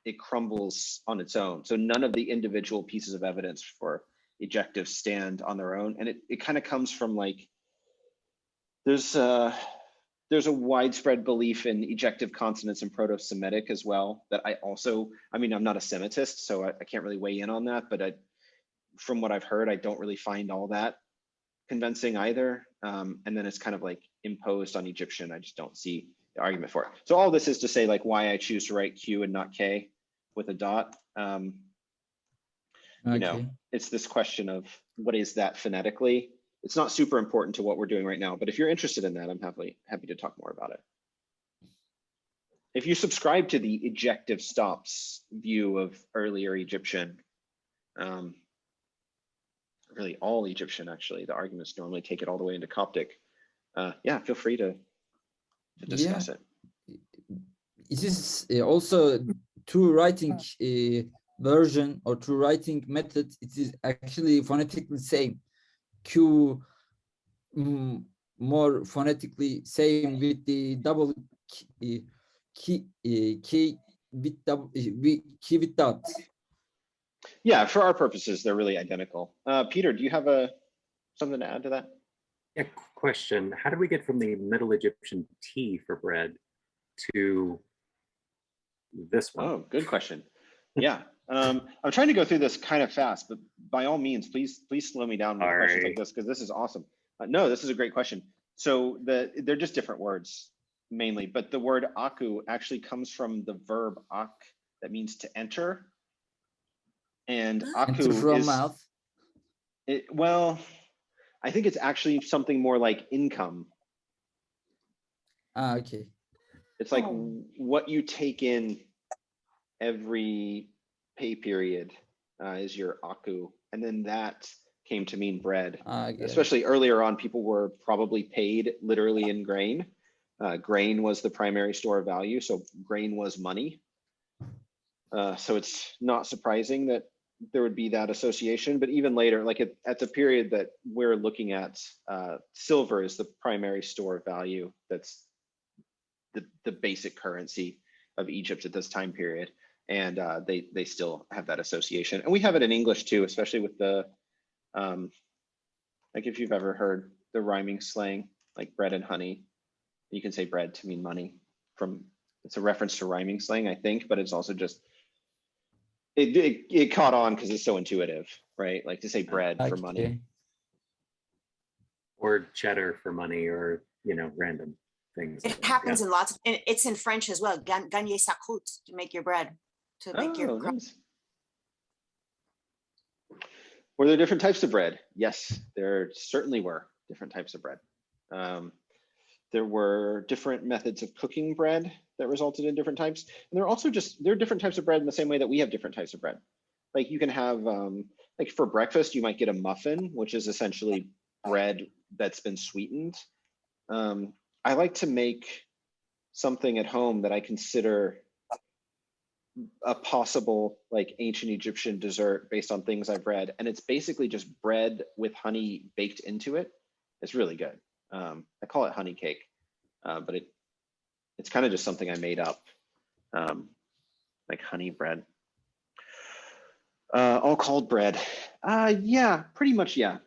it crumbles on its own. So none of the individual pieces of evidence for ejectives stand on their own. And it kind of comes from like, there's a widespread belief in ejective consonants in Proto-Semitic as well that I mean, I'm not a Semitist, so I can't really weigh in on that, but from what I've heard, I don't really find all that convincing either. And then it's kind of like imposed on Egyptian. I just don't see the argument for it. So all this is to say like why I choose to write Q and not K with a dot. You know, it's this question of what is that phonetically? It's not super important to what we're doing right now, but if you're interested in that, I'm happy to talk more about it. If you subscribe to the ejective stops view of earlier Egyptian, really all Egyptian actually, the arguments normally take it all the way into Coptic. Yeah, feel free to discuss it.
Is this also true writing version or true writing method? It is actually phonetically same. Q more phonetically same with the double key with double key with dot.
Yeah, for our purposes, they're really identical. Peter, do you have something to add to that?
Yeah, question. How do we get from the Middle Egyptian T for bread to this one?
Oh, good question. Yeah, I'm trying to go through this kind of fast, but by all means, please slow me down with questions like this, because this is awesome. No, this is a great question. So they're just different words mainly, but the word aku actually comes from the verb ak, that means to enter. And aku is
mouth.
Well, I think it's actually something more like income.
Okay.
It's like what you take in every pay period is your aku, and then that came to mean bread. Especially earlier on, people were probably paid literally in grain. Grain was the primary store of value, so grain was money. So it's not surprising that there would be that association, but even later, like at the period that we're looking at, silver is the primary store of value. That's the basic currency of Egypt at this time period. And they still have that association. And we have it in English too, especially with the, like if you've ever heard the rhyming slang, like bread and honey, you can say bread to mean money it's a reference to rhyming slang, I think, but it's also just, it caught on because it's so intuitive, right? Like to say bread for money.
Or cheddar for money, or, you know, random things.
It happens in lots of, and it's in French as well. Gagner sa croûte, to make your bread, to make your
nice. Were there different types of bread? Yes, there certainly were different types of bread. There were different methods of cooking bread that resulted in different types. And there are different types of bread in the same way that we have different types of bread. Like you can have, like for breakfast, you might get a muffin, which is essentially bread that's been sweetened. I like to make something at home that I consider a possible like ancient Egyptian dessert based on things I've read. And it's basically just bread with honey baked into it. It's really good. I call it honey cake, but it's kind of just something I made up, like honey bread. All called bread. Yeah, pretty much, yeah.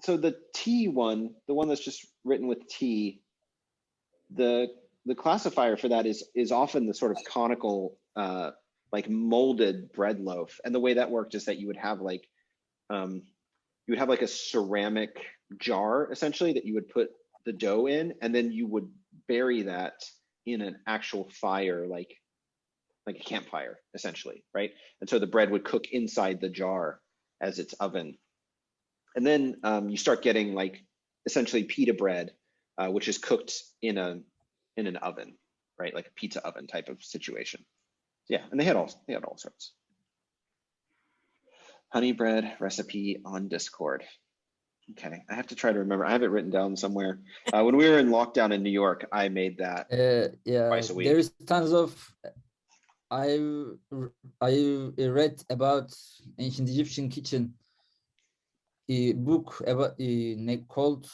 So the T one, the one that's just written with T, the classifier for that is often the sort of conical, like molded bread loaf. And the way that worked is that you would have like a ceramic jar essentially that you would put the dough in, and then you would bury that in an actual fire, like a campfire essentially, right? And so the bread would cook inside the jar as its oven. And then you start getting like essentially pita bread, which is cooked in an oven, right? Like a pizza oven type of situation. Yeah, and they had all sorts. Honey bread recipe on Discord. Okay, I have to try to remember. I have it written down somewhere. When we were in lockdown in New York, I made that
Yeah,
twice a week.
there's tons of. I read about ancient Egyptian kitchen. A book about called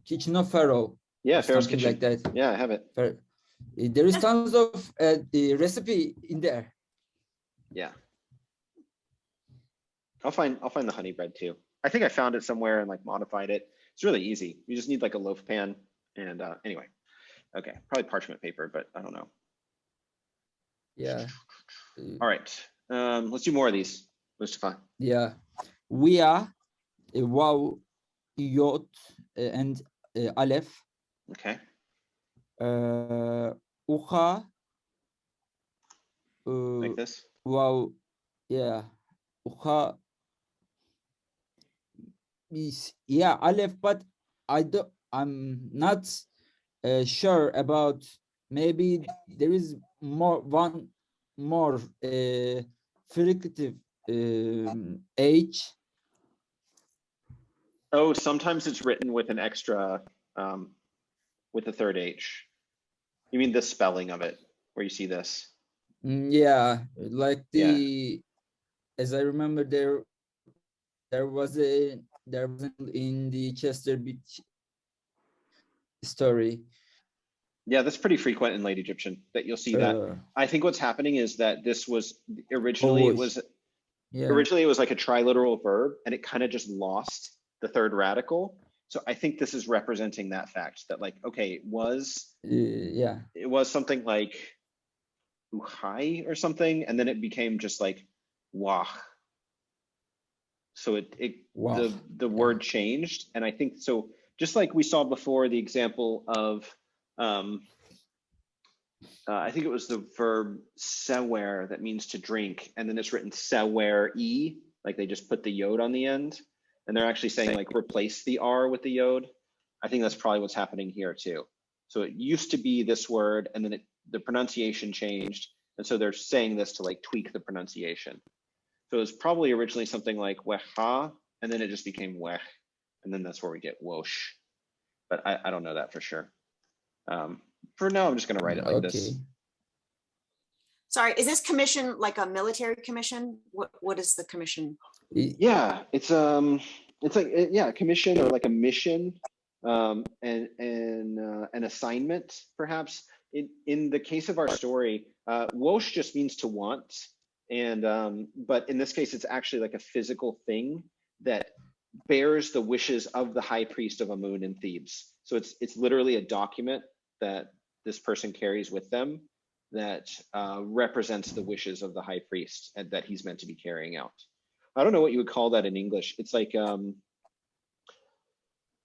Kitchen of Pharaoh.
Yeah,
or
Pharaoh's
something
Kitchen.
like that.
Yeah, I have it.
There is tons of the recipe in there.
Yeah. I'll find the honey bread too. I think I found it somewhere and like modified it. It's really easy. You just need like a loaf pan and anyway. Okay, probably parchment paper, but I don't know.
Yeah.
All right. Let's do more of these, Mustafa.
Yeah. We are wow, yod, and aleph.
Okay.
Ucha.
Like this.
Wow. Yeah. Ucha. Yeah, aleph, but I'm not sure about, maybe there is one more fricative H.
Oh, sometimes it's written with an extra, with a third H. You mean the spelling of it, where you see this?
Yeah, like as I remember, there was in the Chester Beach story.
Yeah, that's pretty frequent in late Egyptian that you'll see that. I think what's happening is that this was originally it was like a triliteral verb, and it kind of just lost the third radical. So I think this is representing that fact that like, okay, it was something like uhai or something, and then it became just like wah. So the word changed, and I think so. Just like we saw before, the example of I think it was the verb sewer that means to drink, and then it's written sewer e, like they just put the yod on the end, and they're actually saying like replace the r with the yod. I think that's probably what's happening here too. So it used to be this word, and then the pronunciation changed, and so they're saying this to like tweak the pronunciation. So it was probably originally something like weha, and then it just became weh, and then that's where we get wosh. But I don't know that for sure. For now, I'm just going to write it like this.
Sorry, is this commission like a military commission? What is the commission?
Yeah, it's like a commission or like a mission, and an assignment perhaps. In the case of our story, wosh just means to want, and but in this case, it's actually like a physical thing that bears the wishes of the high priest of Amun in Thebes. So it's literally a document that this person carries with them that represents the wishes of the high priest and that he's meant to be carrying out. I don't know what you would call that in English. It's like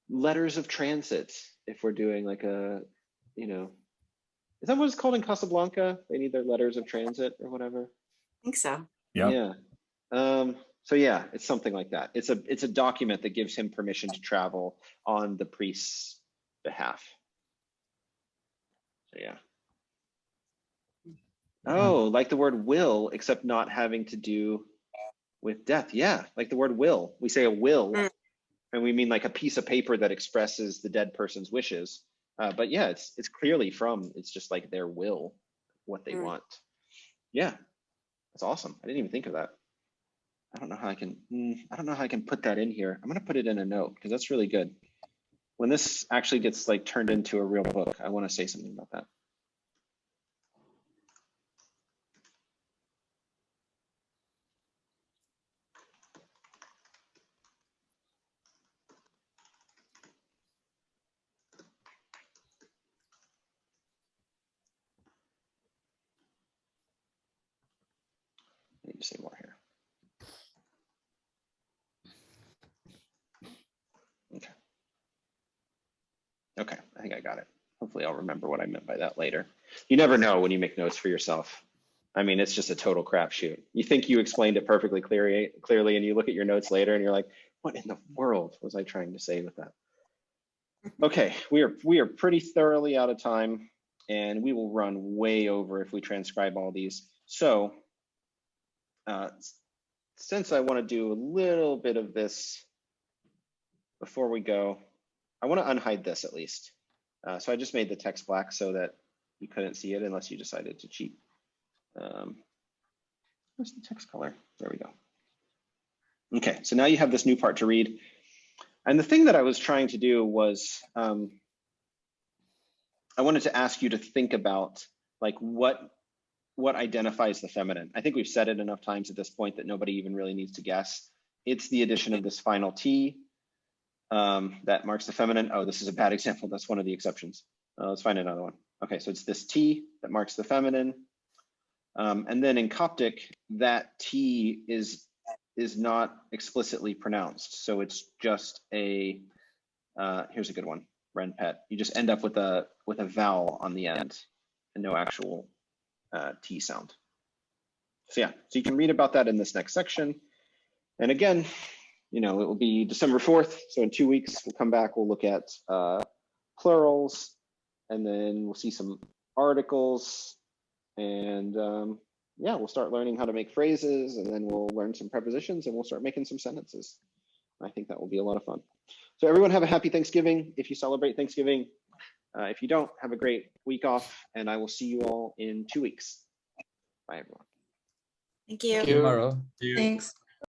letters of transit. If we're doing like a, is that what it's called in Casablanca? They need their letters of transit or whatever.
I think so.
Yeah. So yeah, it's something like that. It's a document that gives him permission to travel on the priest's behalf. So yeah. Oh, like the word will, except not having to do with death. Yeah, like the word will. We say a will, and we mean like a piece of paper that expresses the dead person's wishes. But yeah, it's clearly it's just like their will, what they want. Yeah, that's awesome. I didn't even think of that. I don't know how I can put that in here. I'm gonna put it in a note because that's really good. When this actually gets like turned into a real book, I want to say something about that. to say more here. Okay. Okay, I think I got it. Hopefully I'll remember what I meant by that later. You never know when you make notes for yourself. I mean, it's just a total crapshoot. You think you explained it perfectly clearly, and you look at your notes later and you're like, what in the world was I trying to say with that? Okay, we are pretty thoroughly out of time, and we will run way over if we transcribe all these. So since I want to do a little bit of this before we go, I want to unhide this at least. So I just made the text black so that you couldn't see it unless you decided to cheat. Where's the text color? There we go. Okay, so now you have this new part to read. And the thing that I was trying to do was, I wanted to ask you to think about like what identifies the feminine. I think we've said it enough times at this point that nobody even really needs to guess. It's the addition of this final T that marks the feminine. Oh, this is a bad example. That's one of the exceptions. Let's find another one. Okay, so it's this T that marks the feminine. And then in Coptic, that T is not explicitly pronounced. So it's just a, here's a good one, Renpet. You just end up with a vowel on the end and no actual T sound. So yeah, so you can read about that in this next section. And again, you know, it will be December 4th. So in 2 weeks, we'll come back, we'll look at plurals, and then we'll see some articles. And yeah, we'll start learning how to make phrases, and then we'll learn some prepositions, and we'll start making some sentences. I think that will be a lot of fun. So everyone have a happy Thanksgiving if you celebrate Thanksgiving. If you don't, have a great week off, and I will see you all in 2 weeks. Bye, everyone.
Thank you.
Tomorrow.
Thanks.